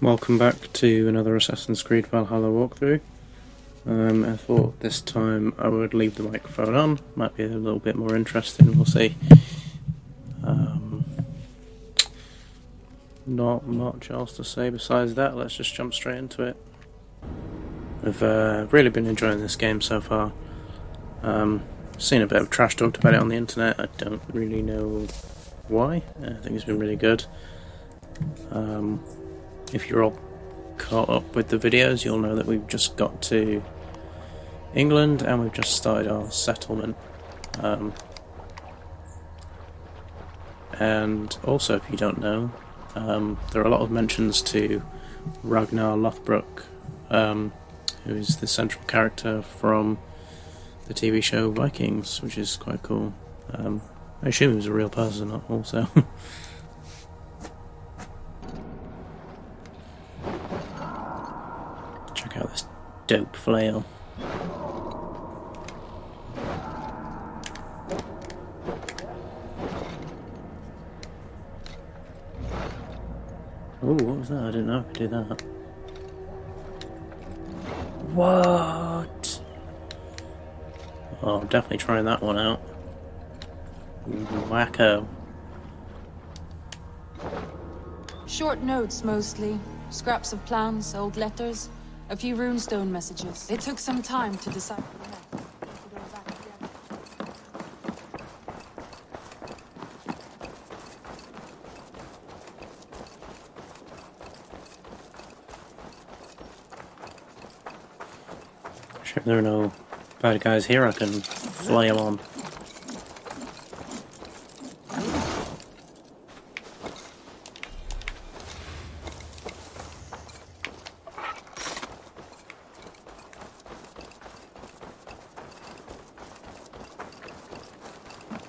Welcome back to another Assassin's Creed Valhalla walkthrough. I thought this time I would leave the microphone on, might be a little bit more interesting, we'll see. Not much else to say besides that, let's just jump straight into it. I've really been enjoying this game so far. Seen a bit of trash talked about it on the internet, I don't really know why. I think it's been really good. If you're all caught up with the videos, you'll know that we've just got to England and we've just started our settlement. And also, if you don't know, there are a lot of mentions to Ragnar Lothbrok, who is the central character from the TV show Vikings, which is quite cool. I assume he was a real person also. Check out this dope flail. Oh, what was that? I didn't know I could do that. What? Oh, I'm definitely trying that one out. Wacko. Short notes mostly. Scraps of plans, old letters, a few runestone messages. It took some time to decide the next. If there are no bad guys here, I can fly them on.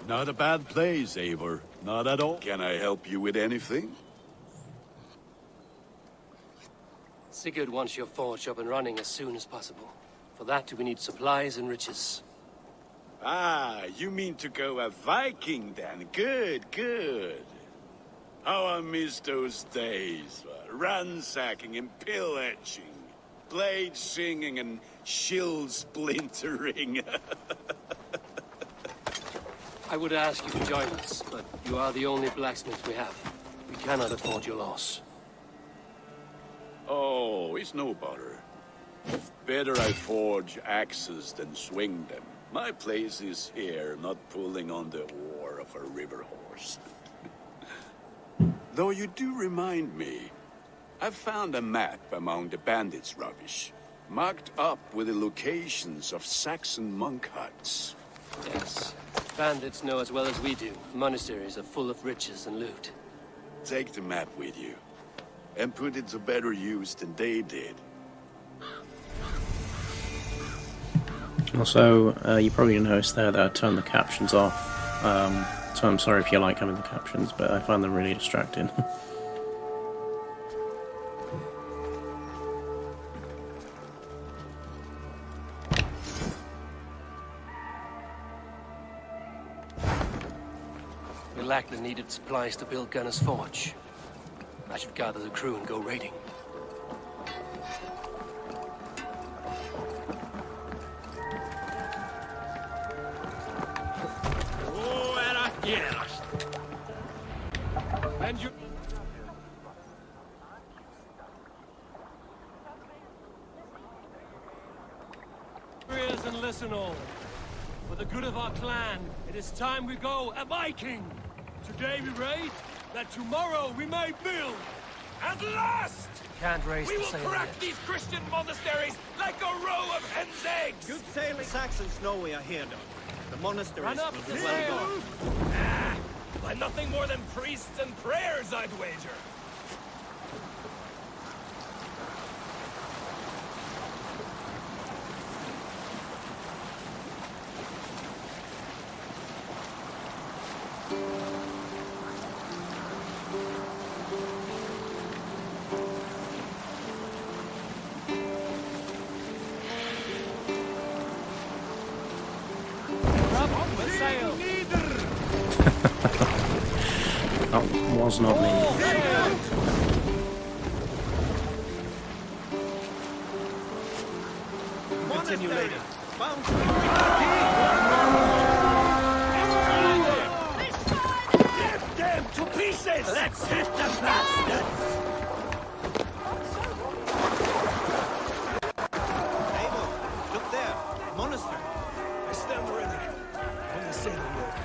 Not a bad place, Eivor. Not at all. Can I help you with anything? Sigurd wants your forge up and running as soon as possible. For that, we need supplies and riches. Ah, you mean to go a Viking then? Good, good. How I miss those days. Ransacking and pillaging. Blade singing and shield splintering. I would ask you to join us, but you are the only blacksmith we have. We cannot afford your loss. Oh, it's no bother. Better I forge axes than swing them. My place is here, not pulling on the oar of a river horse. Though you do remind me, I've found a map among the bandits' rubbish, marked up with the locations of Saxon monk huts. Yes. Bandits know as well as we do. Monasteries are full of riches and loot. Take the map with you, and put it to better use than they did. Also, you probably noticed there that I turned the captions off. So I'm sorry if you like having the captions, but I find them really distracting. We lack the needed supplies to build Gunner's forge. I should gather the crew and go raiding. And you... Ears and listen all. For the good of our clan, it is time we go a Viking. Today we raid, that tomorrow we may build. At last! Can't raise We the will sail crack yet. these Christian monasteries like a row of hen's eggs! Good sailing Saxons know we are here, though. The monasteries Run up, will be well sail! gone. Ah, by nothing more than priests and prayers, I'd wager. That was not me. continue later. Bound Rip them to pieces! Let's hit the bastards! Eivor, look there. Monastery. I stand ready. When you say the word.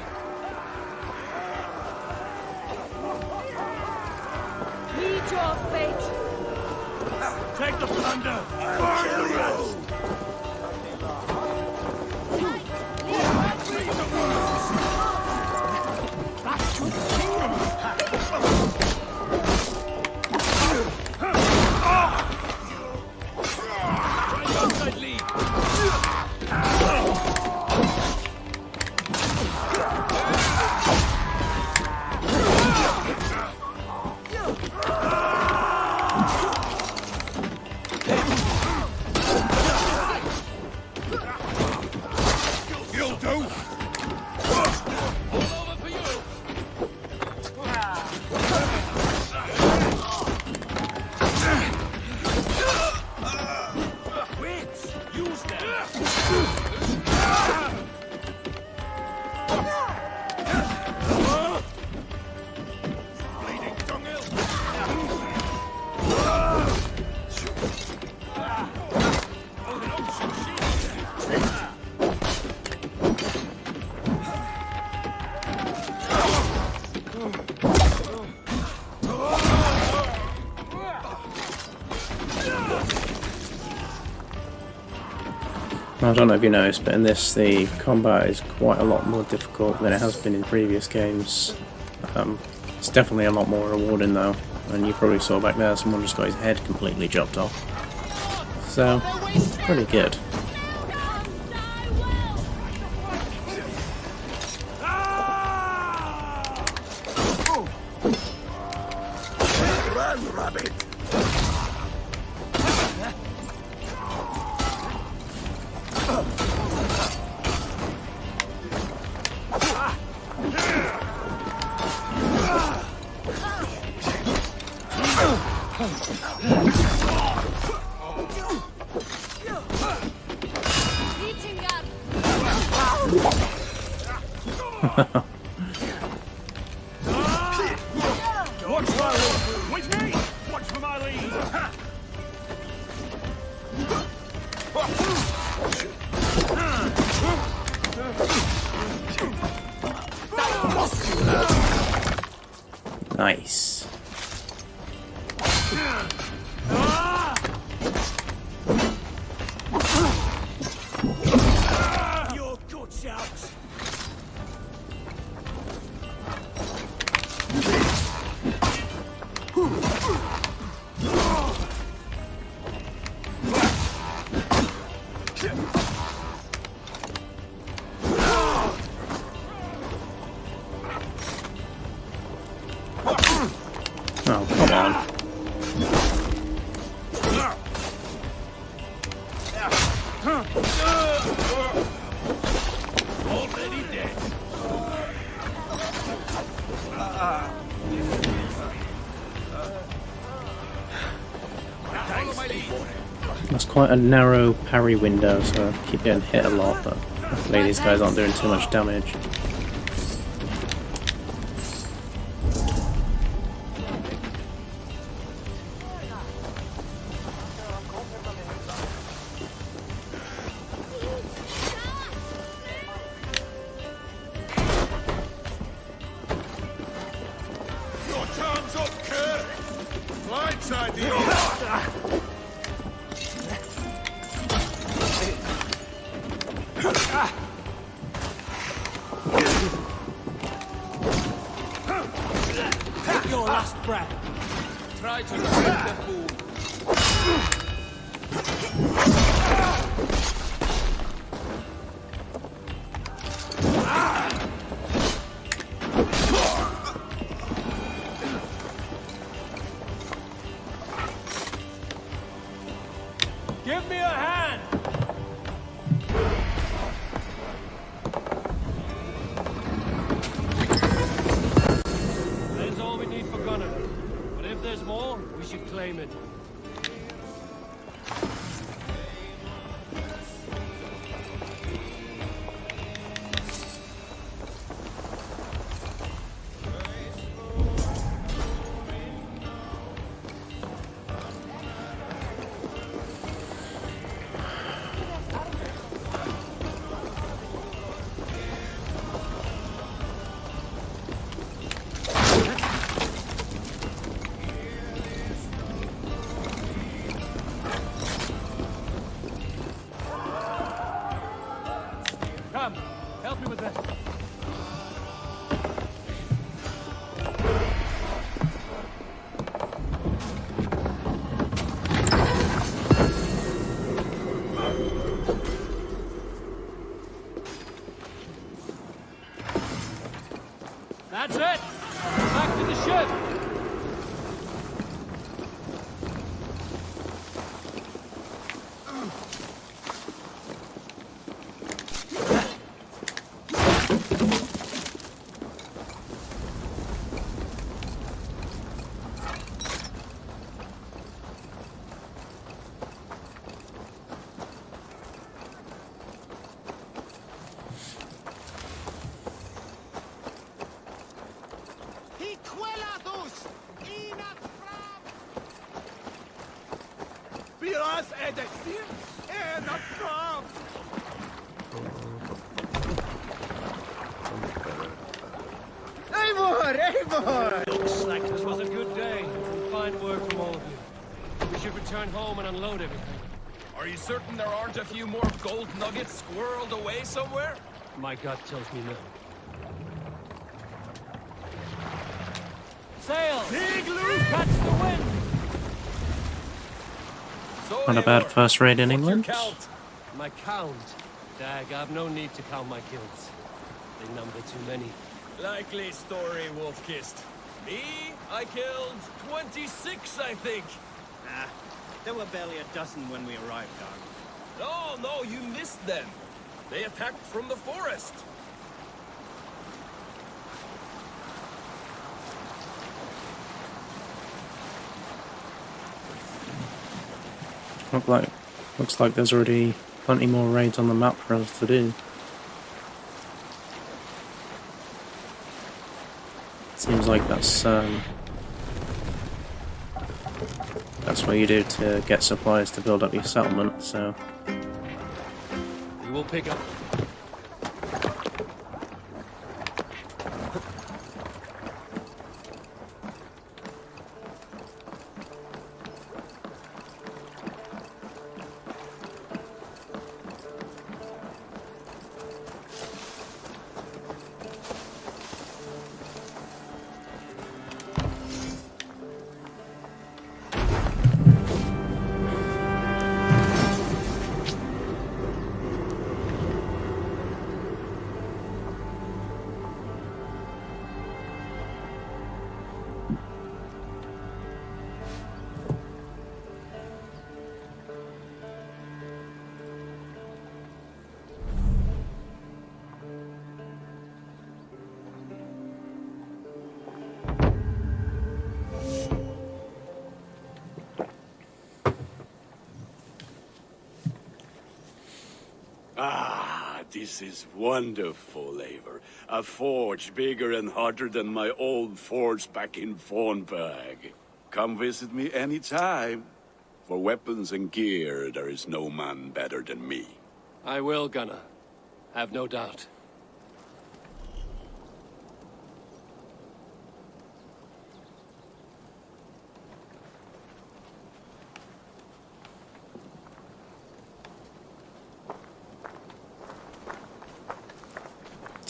Meet your fate. Take the plunder! Burn the rest! You'll do. Use them! Bleeding dunghill. I don't know if you noticed, but in this the combat is quite a lot more difficult than it has been in previous games. It's definitely a lot more rewarding though, and you probably saw back there someone just got his head completely chopped off. So, pretty good. Run, rabbit. Watch my lead! With me! Watch for my lead! Nice. Your good shout! Oh, come on. Already dead. That's quite a narrow parry window, so I keep getting hit a lot, but hopefully these guys aren't doing too much damage. Your time's up, Kurt. Blindside the order. Take your last breath. Try to defeat the fool. Give me a hand! There's all we need for Gunner. But if there's more, we should claim it. set! Back to the ship! Eivor! Eivor! Looks like this was a good day. Some fine work from all of you. We should return home and unload everything. Are you certain there aren't a few more gold nuggets squirreled away somewhere? My gut tells me no. Sail! Catch the wind! So, Not a bad Eivor, first raid in what's your England. count? My count? Dag, I've no need to count my kills. They number too many. Likely story, Wolf-Kissed. Me? I killed 26, I think. Ah, there were barely a dozen when we arrived, Dag. No, you missed them. They attacked from the forest. Looks like there's already plenty more raids on the map for us to do. Seems like that's what you do to get supplies to build up your settlement, so We will pick up. Ah, this is wonderful, Eivor. A forge bigger and hotter than my old forge back in Fornburg. Come visit me anytime. For weapons and gear, there is no man better than me. I will, Gunnar. Have no doubt.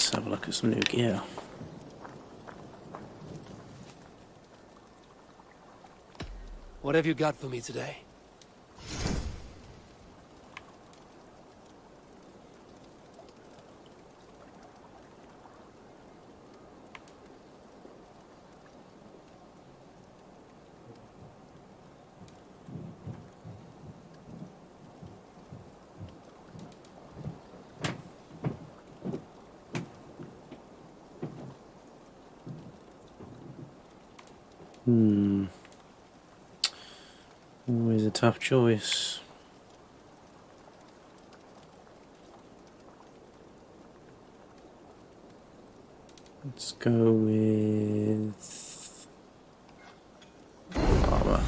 let's have a look at some new gear. What have you got for me today? Always a tough choice. Let's go with armor.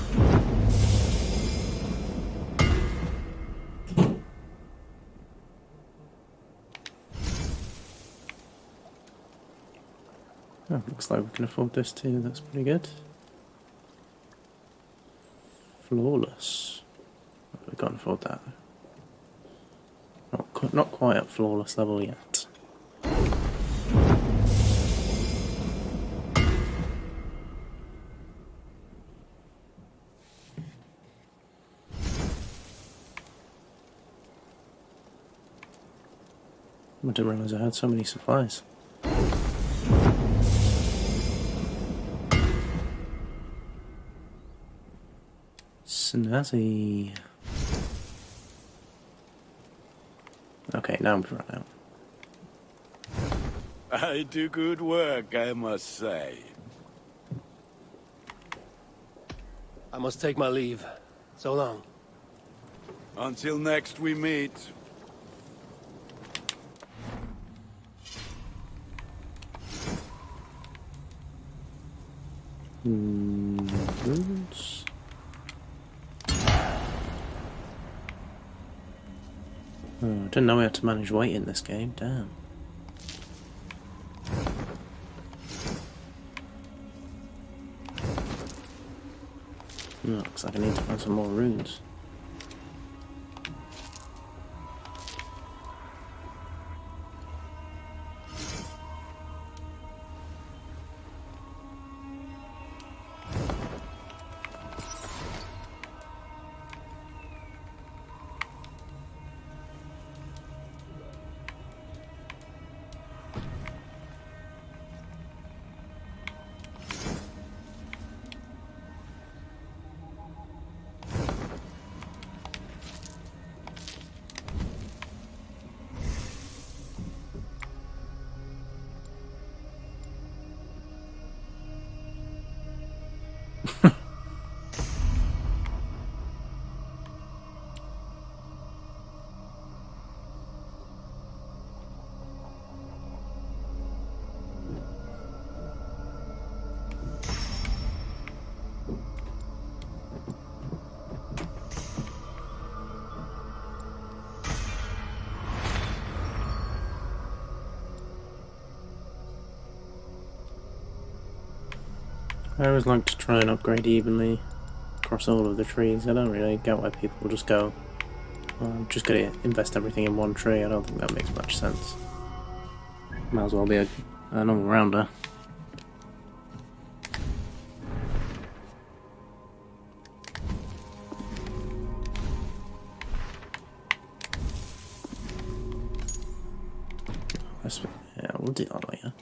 Oh, looks like we can afford this too, that's pretty good. Flawless. We can't afford that. Not quite at flawless level yet. I didn't realise I had so many supplies. Snazzy. Okay, now we've run out. I do good work, I must say. I must take my leave. So long. Until next we meet. Runes. Oh, I didn't know we had to manage weight in this game, damn. Looks like I need to find some more runes. I always like to try and upgrade evenly across all of the trees. I don't really get why people just go, well, I'm just going to invest everything in one tree. I don't think that makes much sense. Might as well be an all-rounder. Yeah, we'll do that later.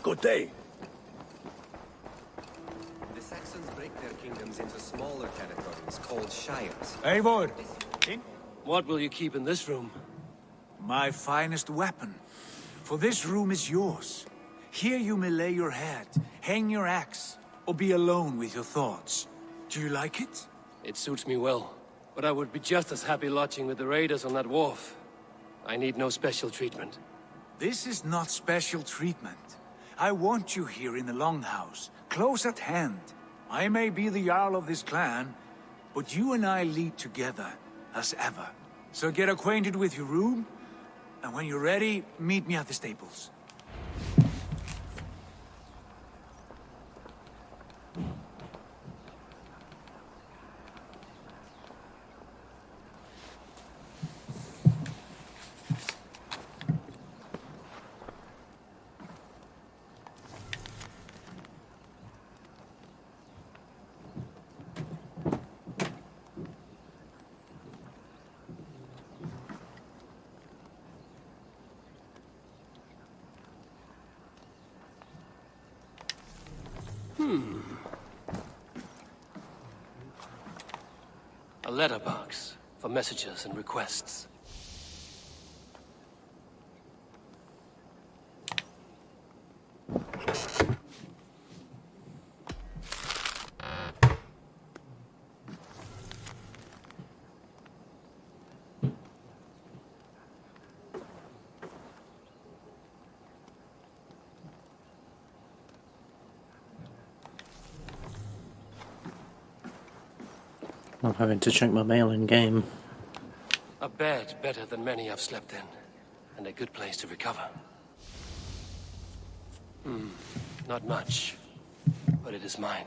Good day. The Saxons break their kingdoms into smaller territories called shires. Eivor, What will you keep in this room? my finest weapon. For this room is yours. Here you may lay your head, hang your axe, or be alone with your thoughts. Do you like it? It suits me well, but I would be just as happy lodging with the raiders on that wharf. I need no special treatment. This is not special treatment. I want you here in the Longhouse, close at hand. I may be the Jarl of this clan, but you and I lead together, as ever. So get acquainted with your room, and when you're ready, meet me at the stables. A letterbox for messages and requests. I'm having to check my mail in game. A bed better than many I've slept in, and a good place to recover. Not much, but it is mine.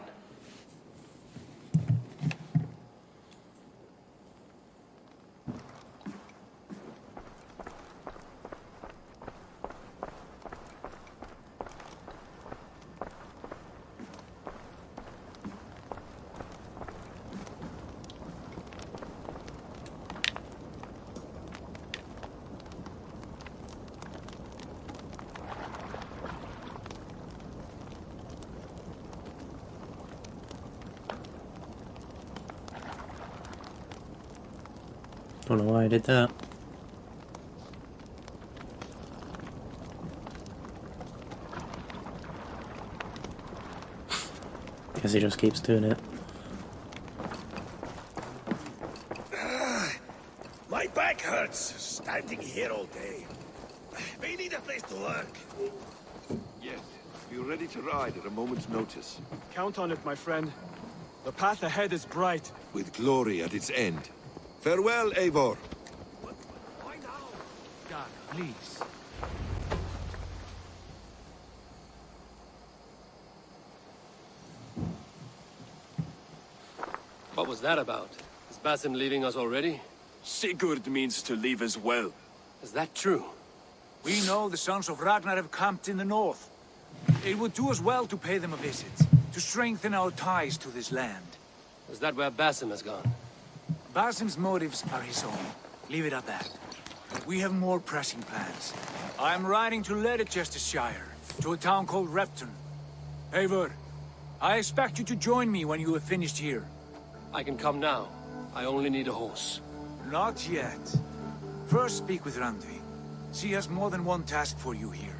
Don't know why I did that. Guess he just keeps doing it. My back hurts, standing here all day. We need a place to lurk. Yes, be ready to ride at a moment's notice. Count on it, my friend. The path ahead is bright. With glory at its end. Farewell, Eivor. Why now? God, please. What was that about? Is Basim leaving us already? Sigurd means to leave as well. Is that true? We know the sons of Ragnar have camped in the north. It would do us well to pay them a visit, to strengthen our ties to this land. Is that where Basim has gone? Basim's motives are his own. Leave it at that. We have more pressing plans. I am riding to Leicestershire, to a town called Repton. Eivor, I expect you to join me when you have finished here. I can come now. I only need a horse. Not yet. First speak with Randvi. She has more than one task for you here.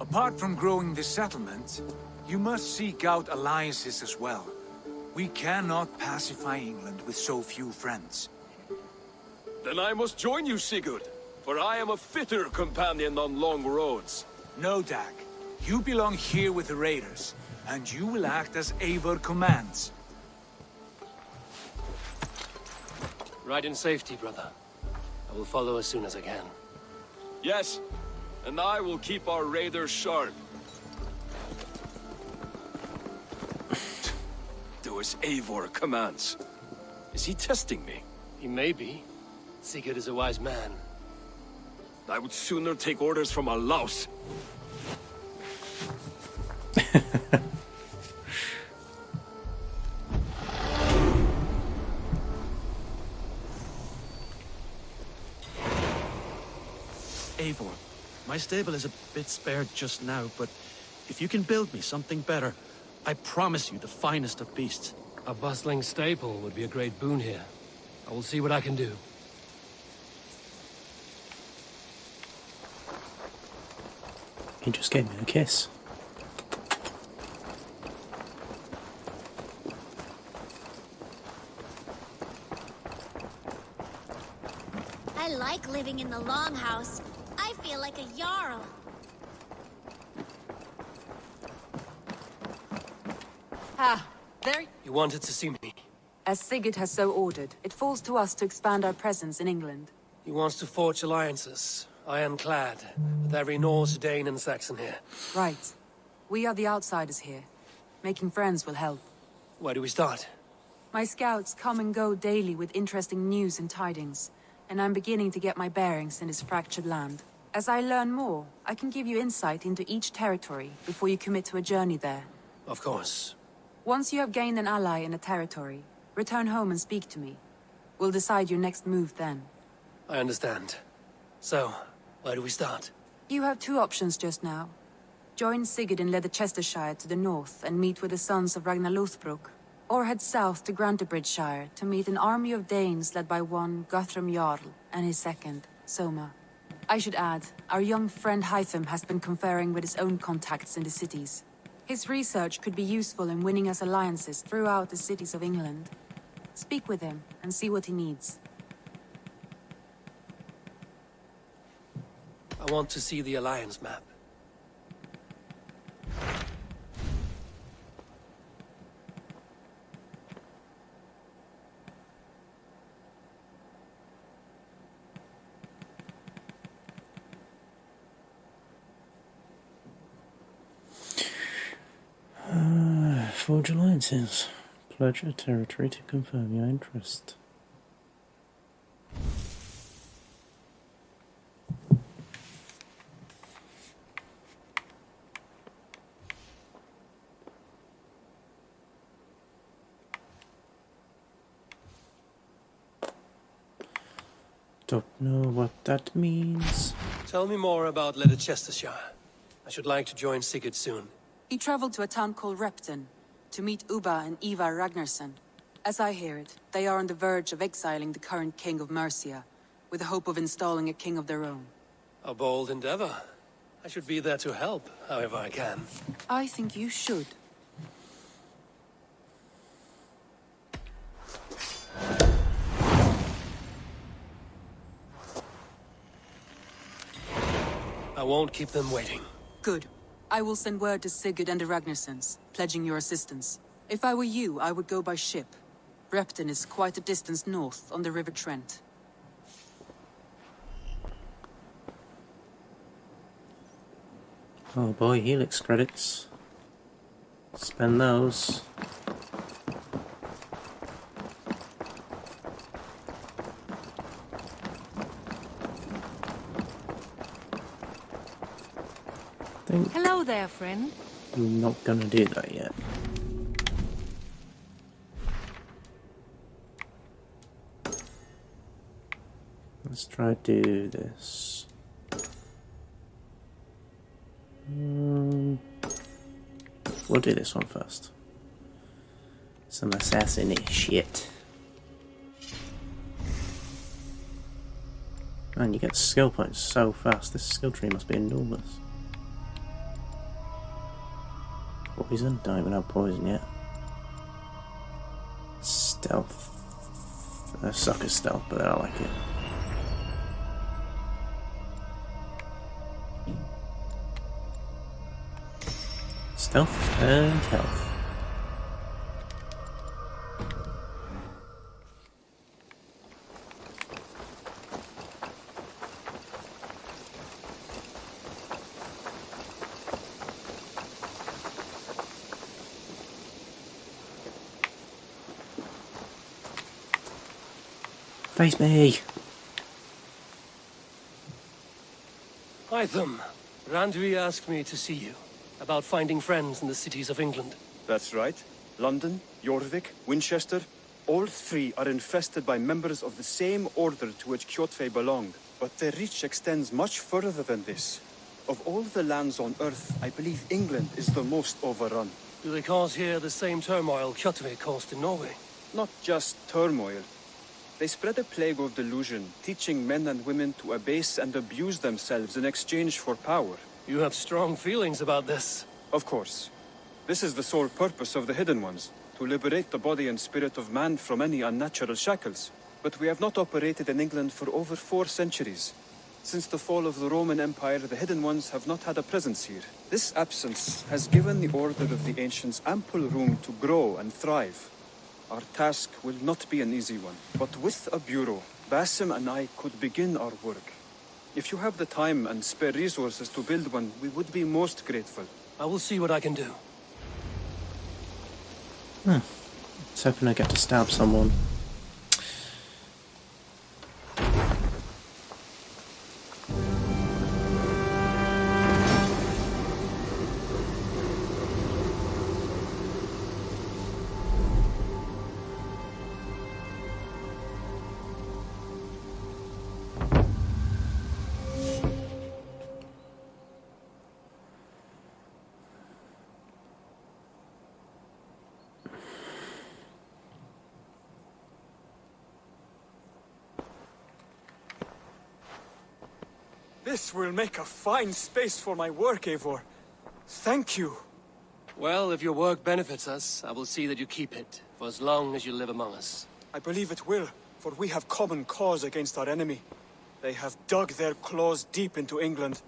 Apart from growing this settlement, you must seek out alliances as well. We cannot pacify England with so few friends. Then I must join you, Sigurd, for I am a fitter companion on long roads. No, Dag. You belong here with the raiders, and you will act as Eivor commands. Ride in safety, brother. I will follow as soon as I can. Yes, and I will keep our raiders sharp. Do as Eivor commands. Is he testing me? He may be. Sigurd is a wise man. I would sooner take orders from a louse. Eivor, my stable is a bit spared just now, but if you can build me something better, I promise you the finest of beasts. A bustling stable would be a great boon here. I will see what I can do. He just gave me a kiss. I like living in the Longhouse. I feel like a Jarl. Ah, there. You wanted to see me. As Sigurd has so ordered, it falls to us to expand our presence in England. He wants to forge alliances, ironclad, with every Norse, Dane, and Saxon here. Right. We are the outsiders here. Making friends will help. Where do we start? My scouts come and go daily with interesting news and tidings, and I'm beginning to get my bearings in this fractured land. As I learn more, I can give you insight into each territory before you commit to a journey there. Of course. Once you have gained an ally in a territory, return home and speak to me. We'll decide your next move then. I understand. So, where do we start? You have two options just now. Join Sigurd in Leicestershire to the north and meet with the sons of Ragnar Lothbrok, or head south to Grantebridgeshire to meet an army of Danes led by one Guthrum Jarl and his second, Soma. I should add, our young friend Hytham has been conferring with his own contacts in the cities. His research could be useful in winning us alliances throughout the cities of England. Speak with him and see what he needs. I want to see the alliance map. Forge alliances. Pledge a territory to confirm your interest. Don't know what that means. Tell me more about Leicestershire. I should like to join Sigurd soon. He traveled to a town called Repton to meet Ubba and Ivar Ragnarsson. As I hear it, they are on the verge of exiling the current king of Mercia, with the hope of installing a king of their own. A bold endeavor. I should be there to help, however I can. I think you should. I won't keep them waiting. Good. I will send word to Sigurd and the Ragnarsons, pledging your assistance. If I were you, I would go by ship. Repton is quite a distance north, on the River Trent. Oh boy, Helix credits. Spend those. Think Hello there, friend. I'm not gonna do that yet. Let's try to do this. We'll do this one first. Some assassinate shit. Man, you get skill points so fast. This skill tree must be enormous. Poison? Don't even have poison yet. Stealth. I suck at stealth, but I like it. Stealth and health. Face me! Hytham, Randvi asked me to see you, about finding friends in the cities of England. That's right. London, Jorvik, Winchester, all three are infested by members of the same order to which Kjotve belonged. But their reach extends much further than this. Of all the lands on Earth, I believe England is the most overrun. Do they cause here the same turmoil Kjotve caused in Norway? Not just turmoil. They spread a plague of delusion, teaching men and women to abase and abuse themselves in exchange for power. You have strong feelings about this. Of course. This is the sole purpose of the Hidden Ones, to liberate the body and spirit of man from any unnatural shackles. But we have not operated in England for over 4 centuries. Since the fall of the Roman Empire, the Hidden Ones have not had a presence here. This absence has given the Order of the Ancients ample room to grow and thrive. Our task will not be an easy one, but with a bureau, Basim and I could begin our work. If you have the time and spare resources to build one, we would be most grateful. I will see what I can do. I was hoping I get to stab someone. This will make a fine space for my work, Eivor. Thank you. Well, if your work benefits us, I will see that you keep it, for as long as you live among us. I believe it will, for we have common cause against our enemy. They have dug their claws deep into England.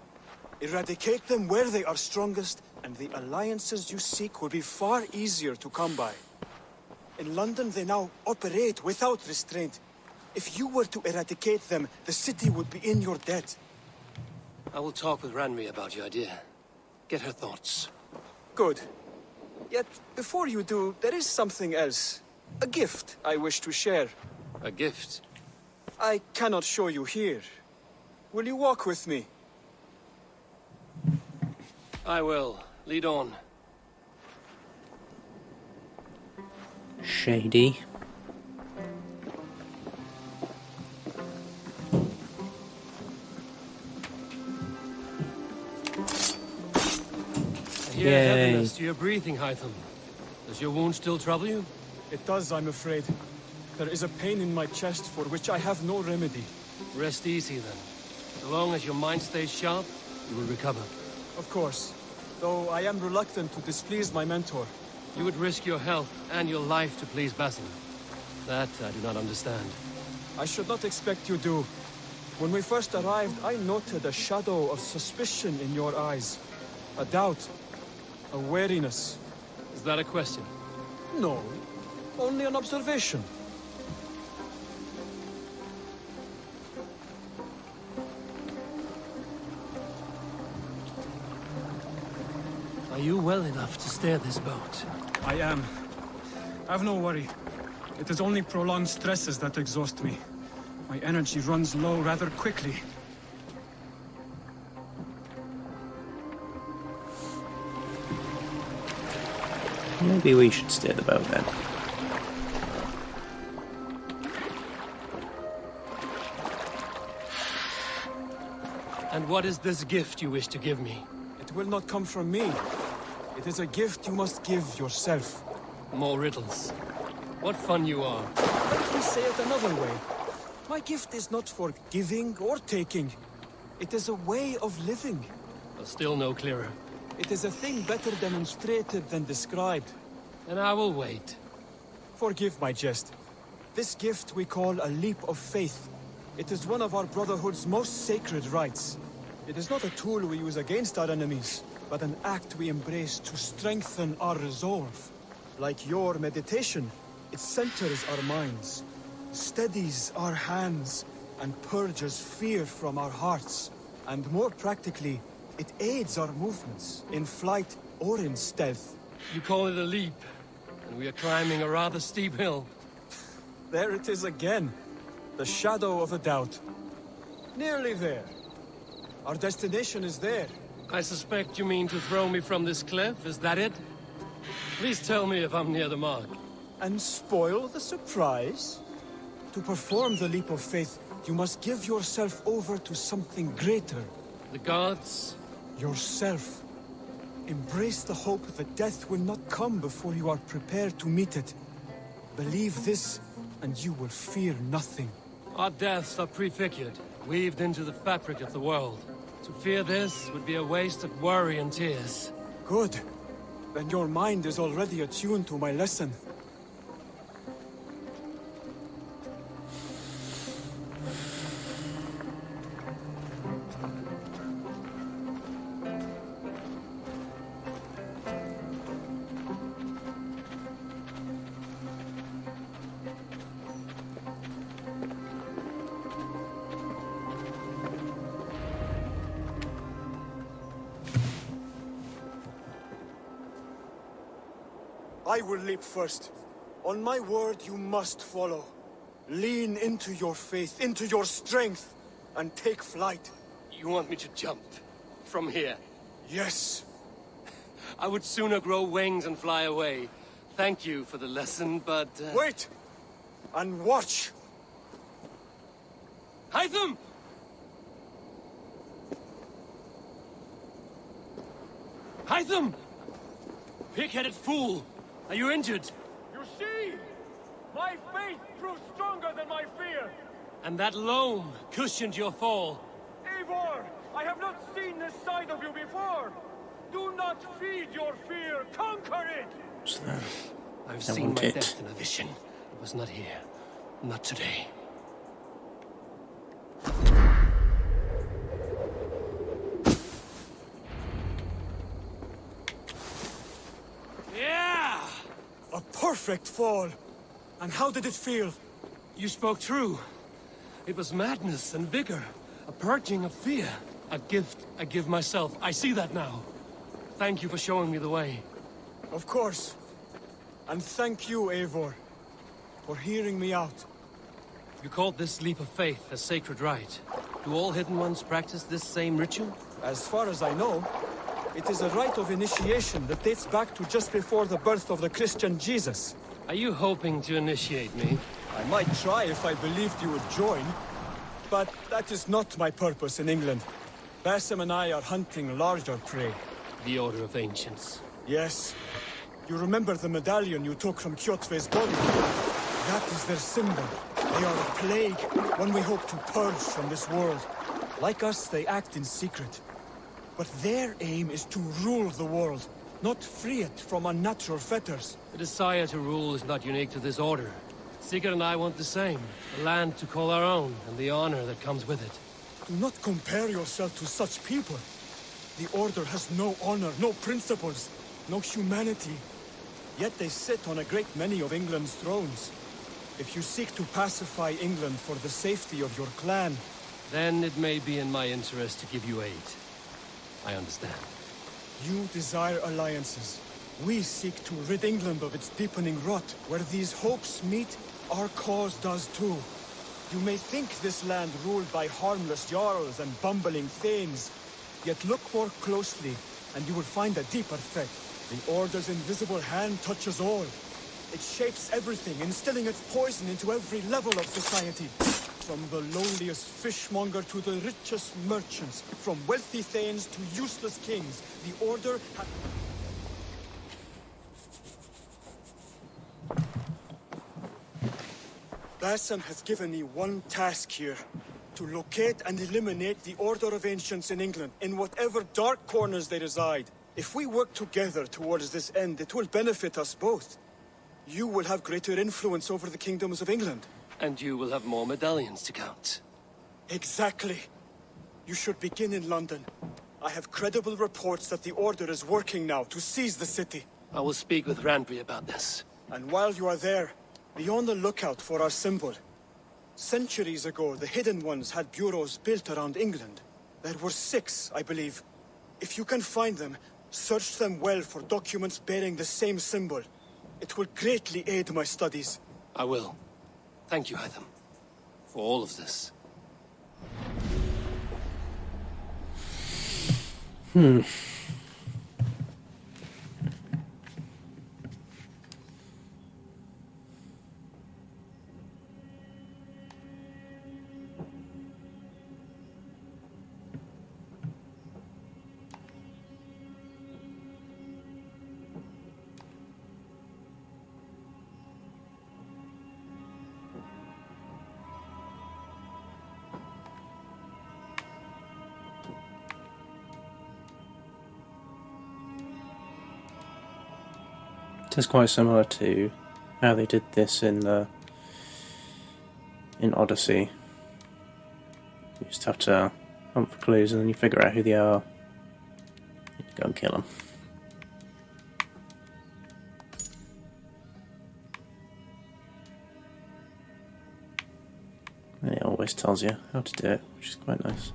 Eradicate them where they are strongest, and the alliances you seek will be far easier to come by. In London, they now operate without restraint. If you were to eradicate them, the city would be in your debt. I will talk with Randvi about your idea. Get her thoughts. Good. Yet, before you do, there is something else. A gift I wish to share. A gift? I cannot show you here. Will you walk with me? I will. Lead on. Shady. I hear Yay. heaviness to your breathing, Hytham. Does your wound still trouble you? It does, I'm afraid. There is a pain in my chest for which I have no remedy. Rest easy then. So long as your mind stays sharp, you will recover. Of course. Though I am reluctant to displease my mentor. You would risk your health and your life to please Basim. That I do not understand. I should not expect you do. When we first arrived, I noted a shadow of suspicion in your eyes. A doubt. A wariness. Is that a question? No. Only an observation. Are you well enough to steer this boat? I am. Have no worry. It is only prolonged stresses that exhaust me. My energy runs low rather quickly. Maybe we should steer the boat then. And what is this gift you wish to give me? It will not come from me. It is a gift you must give yourself. More riddles. What fun you are. Let me say it another way. My gift is not for giving or taking. It is a way of living. Still no clearer. It is a thing better demonstrated than described. And I will wait. Forgive my jest. This gift we call a leap of faith. It is one of our Brotherhood's most sacred rites. It is not a tool we use against our enemies, but an act we embrace to strengthen our resolve. Like your meditation, it centers our minds, steadies our hands, and purges fear from our hearts. And more practically, it aids our movements, in flight or in stealth. You call it a leap, and we are climbing a rather steep hill. There it is again. The shadow of a doubt. Nearly there. Our destination is there. I suspect you mean to throw me from this cliff, is that it? Please tell me if I'm near the mark. And spoil the surprise? To perform the leap of faith, you must give yourself over to something greater. The gods? Yourself. Embrace the hope that death will not come before you are prepared to meet it. Believe this, and you will fear nothing. Our deaths are prefigured, weaved into the fabric of the world. To fear this would be a waste of worry and tears. Good. Then your mind is already attuned to my lesson. I will leap first. On my word, you must follow. Lean into your faith, into your strength, and take flight. You want me to jump? From here? Yes. I would sooner grow wings and fly away. Thank you for the lesson, but... Wait! And watch! Hytham! Hytham! Pig-headed fool! Are you injured? You see? My faith proved stronger than my fear! And that loam cushioned your fall. Eivor! I have not seen this side of you before! Do not feed your fear, conquer it! What's that? I've seen my death in a vision. It was not here. Not today. Yeah! A perfect fall! And how did it feel? You spoke true. It was madness and vigor. A purging of fear. A gift I give myself. I see that now. Thank you for showing me the way. Of course. And thank you, Eivor, for hearing me out. You called this leap of faith a sacred rite. Do all Hidden Ones practice this same ritual? As far as I know, it is a rite of initiation that dates back to just before the birth of the Christian Jesus. Are you hoping to initiate me? I might try if I believed you would join. But that is not my purpose in England. Basim and I are hunting larger prey. The Order of Ancients. Yes. You remember the medallion you took from Kjotve's body? That is their symbol. They are a plague, one we hope to purge from this world. Like us, they act in secret. But their aim is to rule the world, not free it from unnatural fetters. The desire to rule is not unique to this order. Sigurd and I want the same. A land to call our own, and the honor that comes with it. Do not compare yourself to such people. The Order has no honor, no principles, no humanity. Yet they sit on a great many of England's thrones. If you seek to pacify England for the safety of your clan, then it may be in my interest to give you aid. I understand. You desire alliances. We seek to rid England of its deepening rot. Where these hopes meet, our cause does too. You may think this land ruled by harmless jarls and bumbling thanes. Yet look more closely, and you will find a deeper threat. The Order's invisible hand touches all. It shapes everything, instilling its poison into every level of society. From the lowliest fishmonger to the richest merchants, from wealthy thanes to useless kings, the Order Basan has given me one task here. To locate and eliminate the Order of Ancients in England, in whatever dark corners they reside. If we work together towards this end, it will benefit us both. You will have greater influence over the kingdoms of England. And you will have more medallions to count. Exactly. You should begin in London. I have credible reports that the Order is working now to seize the city. I will speak with Randbury about this. And while you are there, be on the lookout for our symbol. Centuries ago, the Hidden Ones had bureaus built around England. There were 6, I believe. If you can find them, search them well for documents bearing the same symbol. It will greatly aid my studies. I will. Thank you, Hytham, for all of this. It's quite similar to how they did this in Odyssey. You just have to hunt for clues and then you figure out who they are. You go and kill them. And it always tells you how to do it, which is quite nice.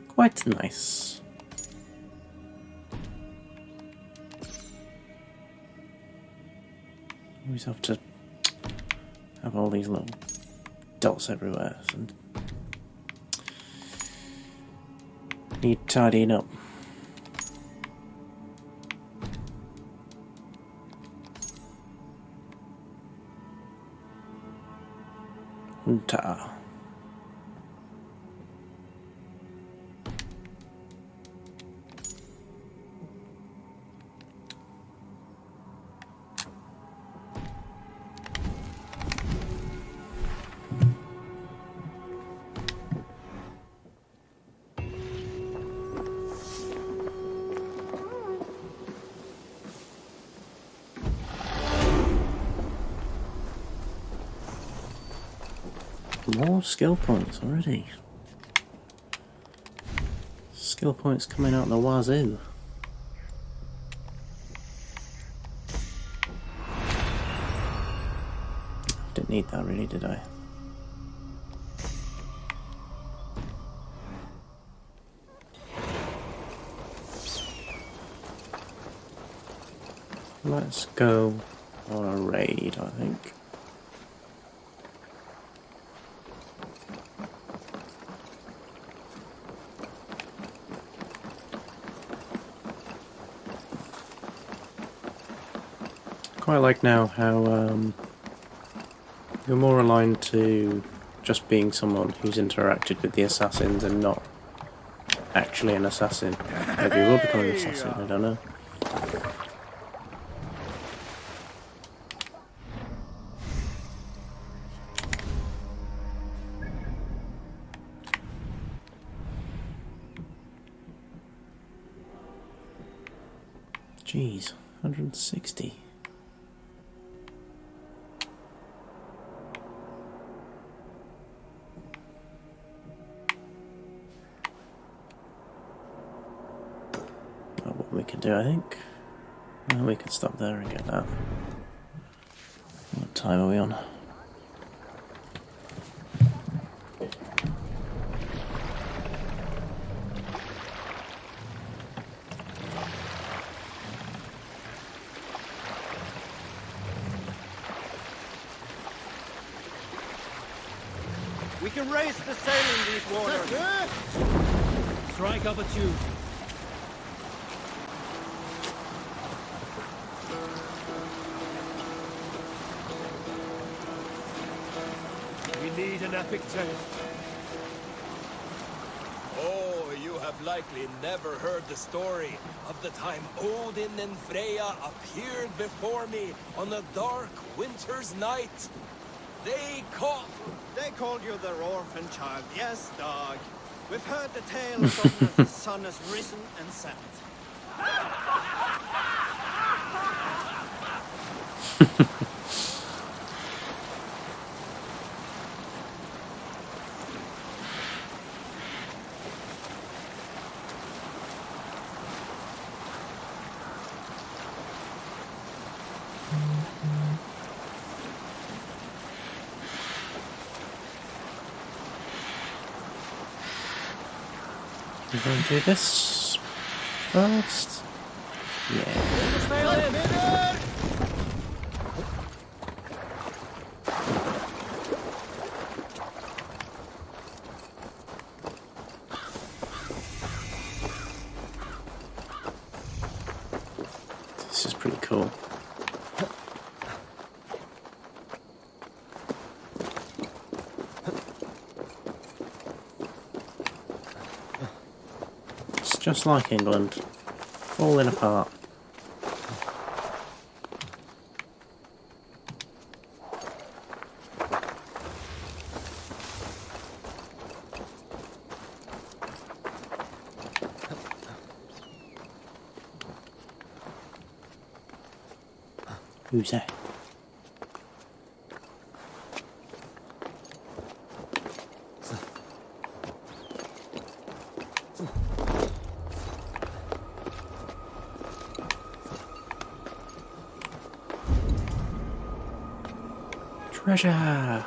Quite nice. Always have to have all these little dots everywhere and need tidying up. Hunter. More skill points already. Skill points coming out the wazoo. Didn't need that really, did I? Let's go on a raid, I think. Quite like now how you're more aligned to just being someone who's interacted with the assassins and not actually an assassin. Maybe you will become an assassin, I don't know. Jeez, 160. Well, what we can do, I think, we can stop there and get that. What time are we on? We can raise the sail in these waters. Strike up a tune. We need an epic tale. Oh, you have likely never heard the story of the time Odin and Freya appeared before me on a dark winter's night. They called you their orphan child, yes, dog. We've heard the tale as often as the sun has risen and set. We're going to do this first. Yeah. This is pretty cool. It's just like England, falling apart. Who's that? Treasure!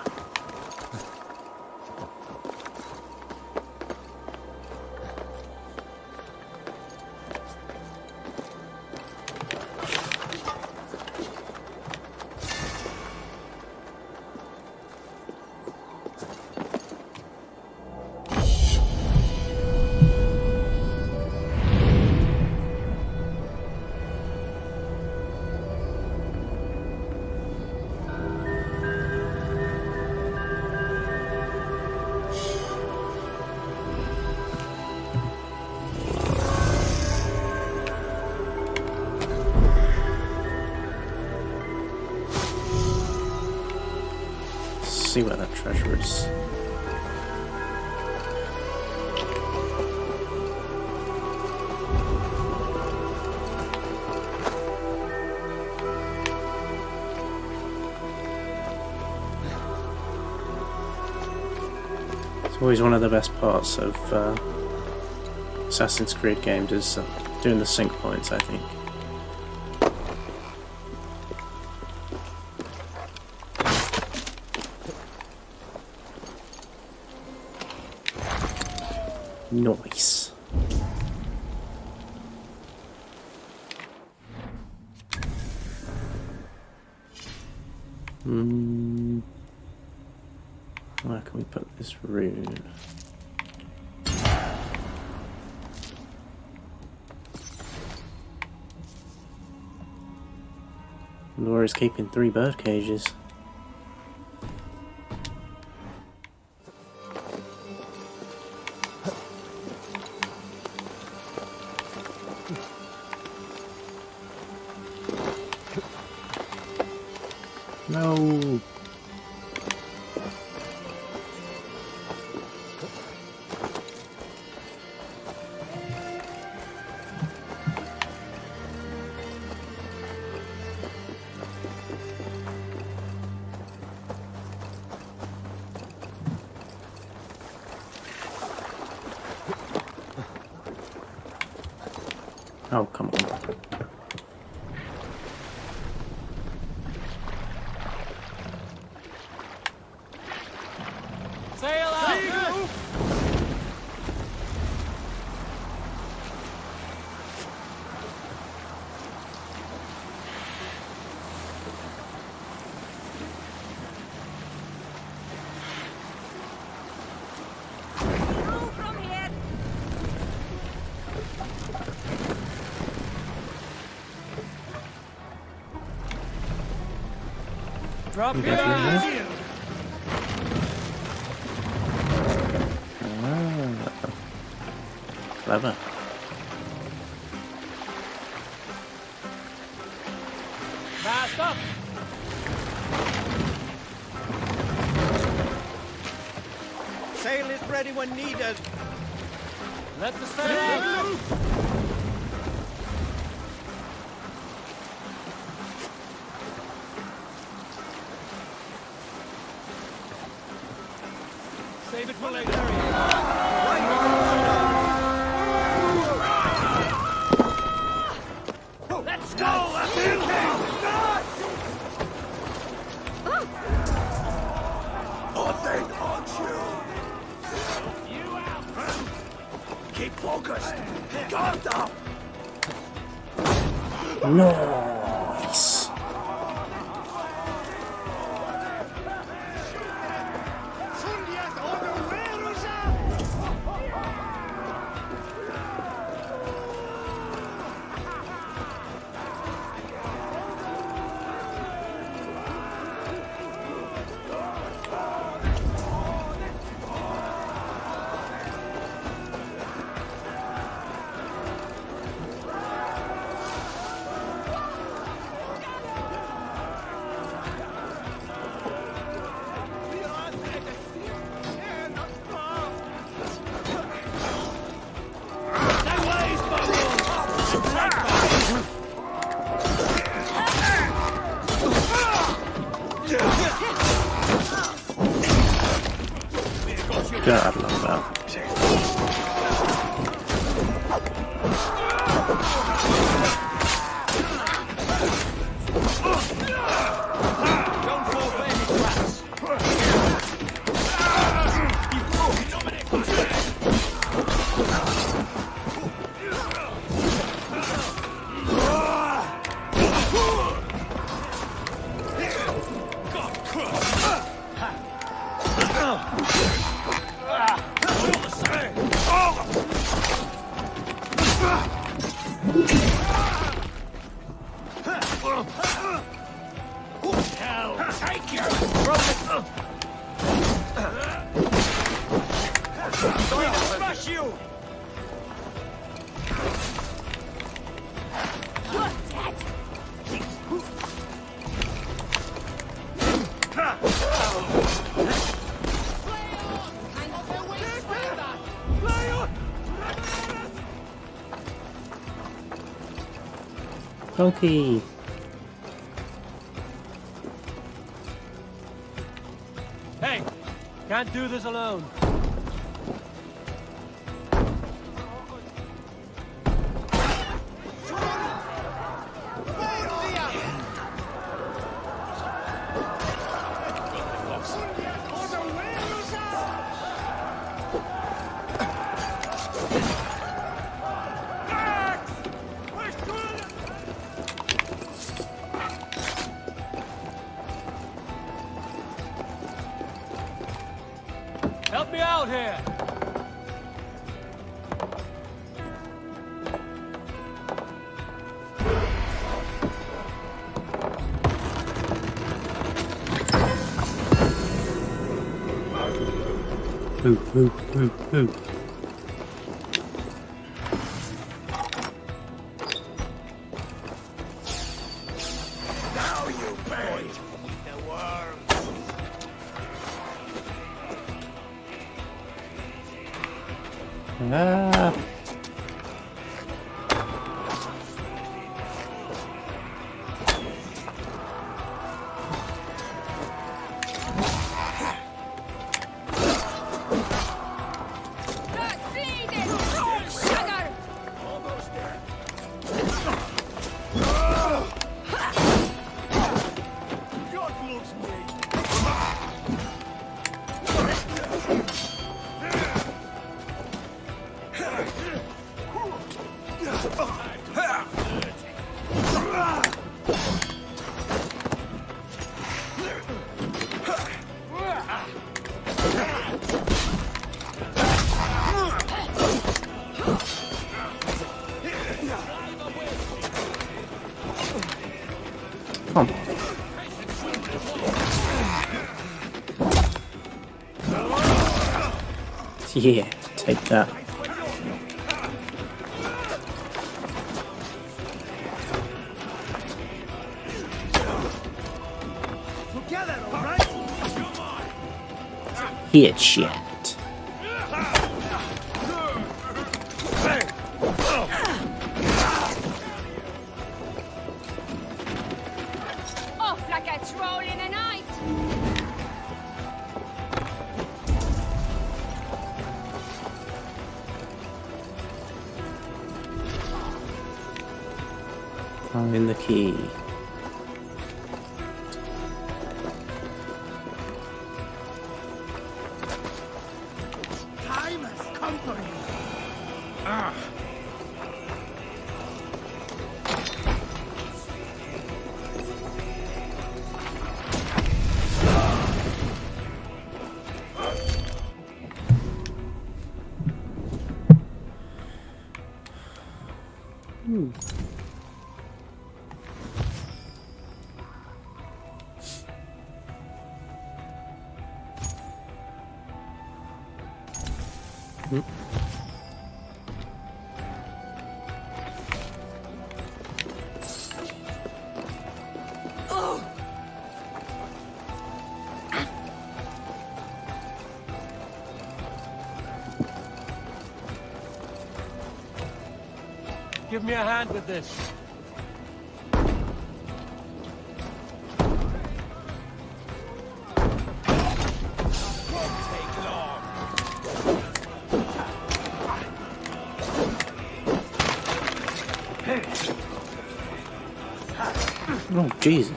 See where that treasure is. It's always one of the best parts of Assassin's Creed games is doing the sync points, I think. Nice. Where can we put this rune? Laura's keeping 3 bird cages. No. Oh, come on. Sail out! Through from here. Drop You your guys remember? eyes! Ah, clever. Mast up! Sail is ready when needed. Let the sail out! Save it for later. Let's go! Keep focused. Guard up. Nice. God, I love that. Don't fall for any traps. Take you. Going to smash you! You're dead. Donkey. Hey, can't do this alone. Help me out here! Ooh, ooh, ooh, ooh. Now you pay. The world. Ah. Come on. Yeah, take that. Hit shit. Off like a troll in a night. Find the key. Time has come for you. Ah. Give me a hand with this. Oh, Jesus.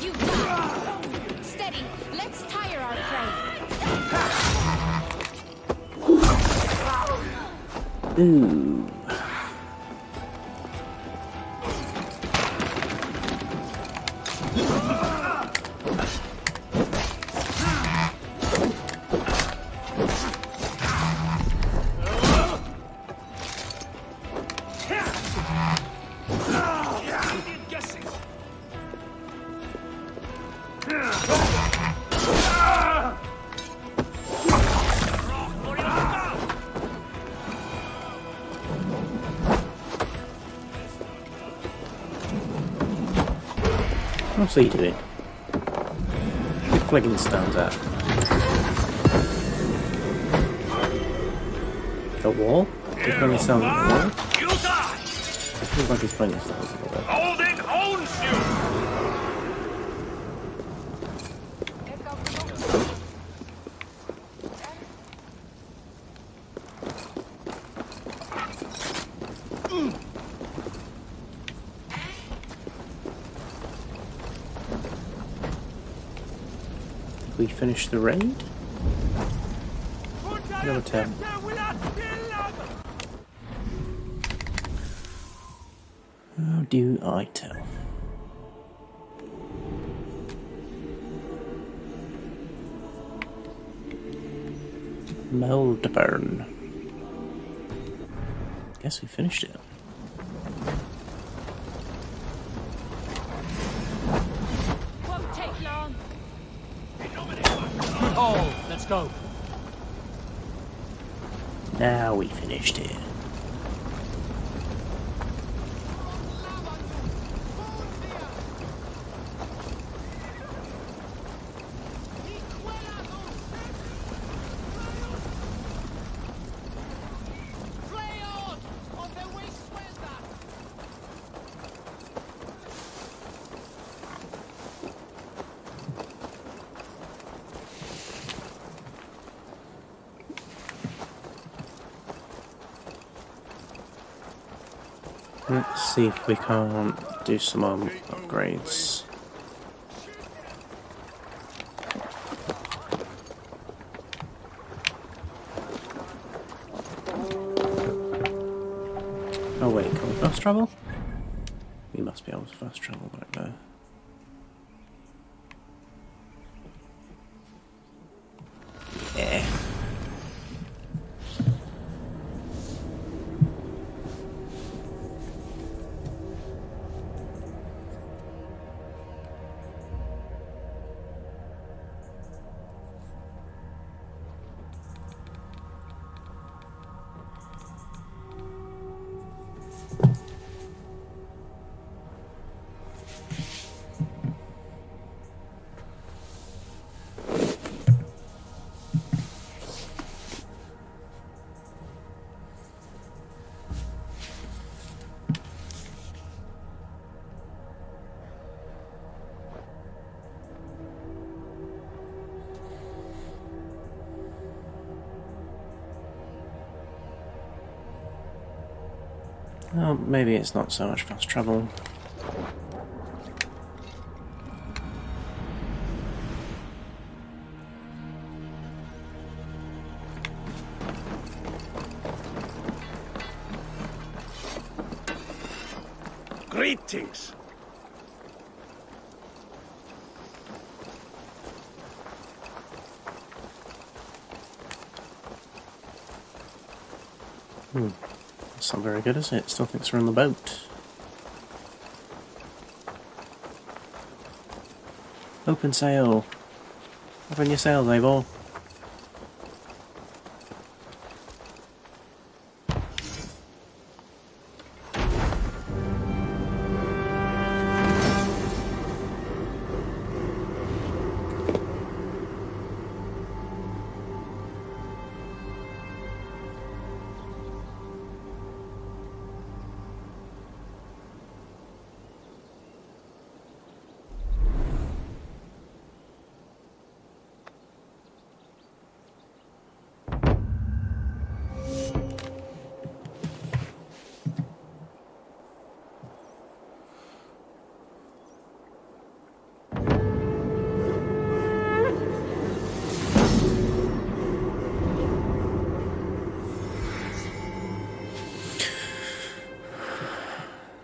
You got it. Steady. Let's tire our prey. Ooh. What's he doing? The flagging stands out. A wall? He's flagging stands at the wall? It feels like he's flagging stands at the wall. Holding owns you! We finished the raid? Number 10. How do I tell? Meldburn. Guess we finished it. Won't take long. Oh, let's go. Now we finished it. Let's see if we can't do some upgrades. fast travel? We must be able to fast travel back there. Yeah. Well, maybe it's not so much fast travel. Greetings! That's not very good, is it? Still thinks we're on the boat. Open sail! Open your sails, Eivor.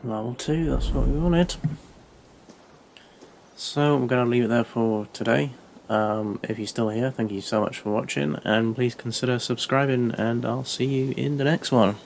Level 2, that's what we wanted. So I'm going to leave it there for today. If you're still here, thank you so much for watching, and please consider subscribing, and I'll see you in the next one.